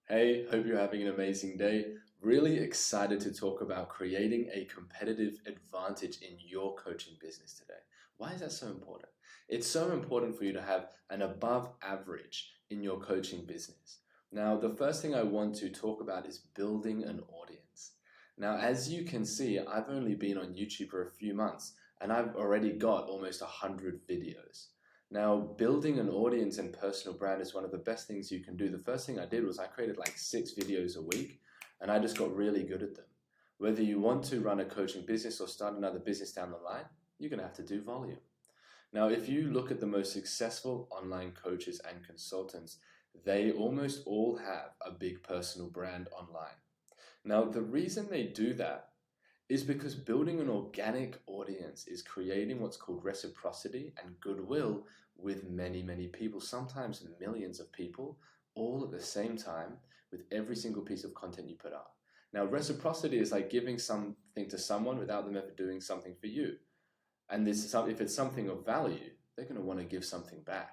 Hey, hope you're having an amazing day. Really excited to talk about creating a competitive advantage in your coaching business today. Why is that so important? It's so important for you to have an above average in your coaching business. Now, the first thing I want to talk about is building an audience. Now, as you can see, I've only been on YouTube for a few months and I've already got almost 100 videos. Now, building an audience and personal brand is one of the best things you can do. The first thing I did was I created like 6 videos a week and I just got really good at them. Whether you want to run a coaching business or start another business down the line, you're going to have to do volume. Now, if you look at the most successful online coaches and consultants, they almost all have a big personal brand online. Now, the reason they do that is because building an organic audience is creating what's called reciprocity and goodwill with many, many people, sometimes millions of people, all at the same time with every single piece of content you put up. Now, reciprocity is like giving something to someone without them ever doing something for you. And if it's something of value, they're going to want to give something back.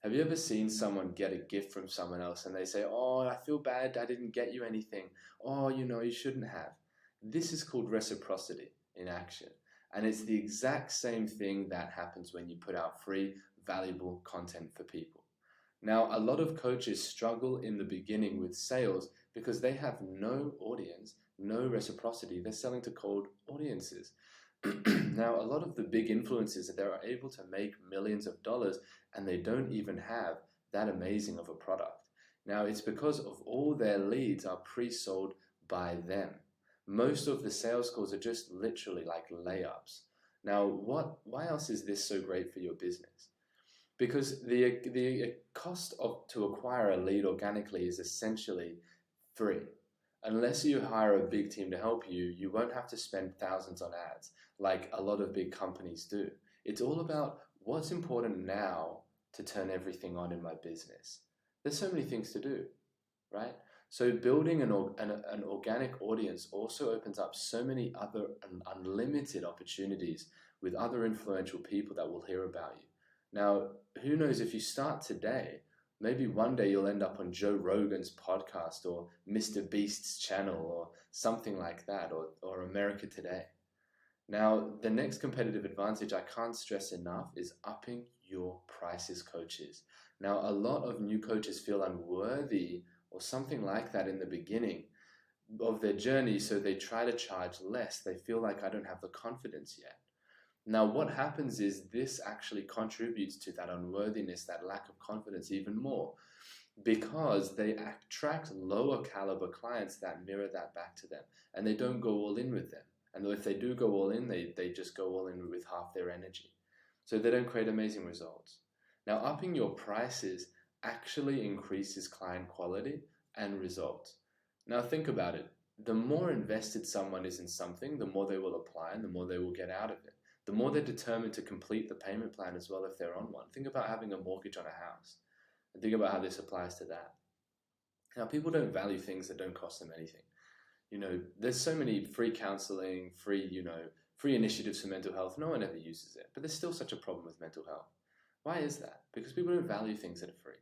Have you ever seen someone get a gift from someone else and they say, "Oh, I feel bad, I didn't get you anything. Oh, you shouldn't have." This is called reciprocity in action. And it's the exact same thing that happens when you put out free, valuable content for people. Now, a lot of coaches struggle in the beginning with sales because they have no audience, no reciprocity. They're selling to cold audiences. Now, a lot of the big influencers, they are able to make millions of dollars and they don't even have that amazing of a product. Now, it's because of all their leads are pre-sold by them. Most of the sales calls are just literally like layups. Now, why else is this so great for your business? Because the cost to acquire a lead organically is essentially free. Unless you hire a big team to help you, you won't have to spend thousands on ads like a lot of big companies do. It's all about what's important now to turn everything on in my business. There's so many things to do, right? So building an organic audience also opens up so many other unlimited opportunities with other influential people that will hear about you. Now, who knows, if you start today, maybe one day you'll end up on Joe Rogan's podcast or Mr. Beast's channel or something like that, or America Today. Now, the next competitive advantage I can't stress enough is upping your prices, coaches. Now, a lot of new coaches feel unworthy or something like that in the beginning of their journey, so they try to charge less. They feel like, I don't have the confidence yet. Now, what happens is this actually contributes to that unworthiness, that lack of confidence even more, because they attract lower caliber clients that mirror that back to them, and they don't go all in with them. And if they do go all in, they just go all in with half their energy. So they don't create amazing results. Now, upping your prices actually increases client quality and results. Now, think about it. The more invested someone is in something, the more they will apply and the more they will get out of it. The more they're determined to complete the payment plan as well if they're on one. Think about having a mortgage on a house and think about how this applies to that. Now, people don't value things that don't cost them anything. There's so many free counseling, free initiatives for mental health. No one ever uses it, but there's still such a problem with mental health. Why is that? Because people don't value things that are free.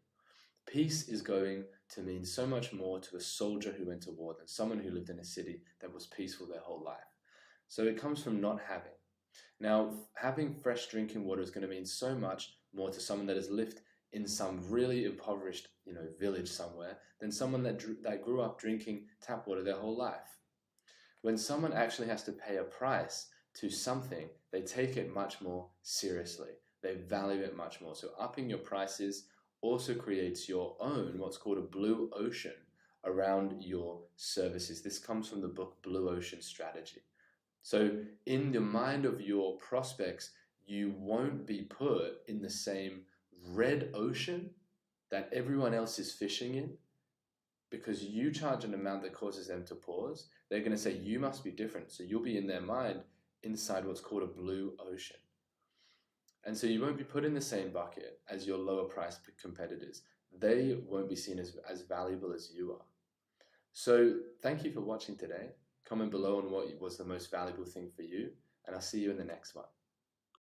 Peace is going to mean so much more to a soldier who went to war than someone who lived in a city that was peaceful their whole life. So it comes from not having. Now, having fresh drinking water is going to mean so much more to someone that has lived in some really impoverished, village somewhere than someone that grew up drinking tap water their whole life. When someone actually has to pay a price to something, they take it much more seriously. They value it much more. So upping your prices also creates your own, what's called a blue ocean around your services. This comes from the book Blue Ocean Strategy. So in the mind of your prospects, you won't be put in the same red ocean that everyone else is fishing in because you charge an amount that causes them to pause. They're going to say, you must be different. So you'll be in their mind inside what's called a blue ocean. And so you won't be put in the same bucket as your lower price competitors. They won't be seen as valuable as you are. So thank you for watching today. Comment below on what was the most valuable thing for you, and I'll see you in the next one.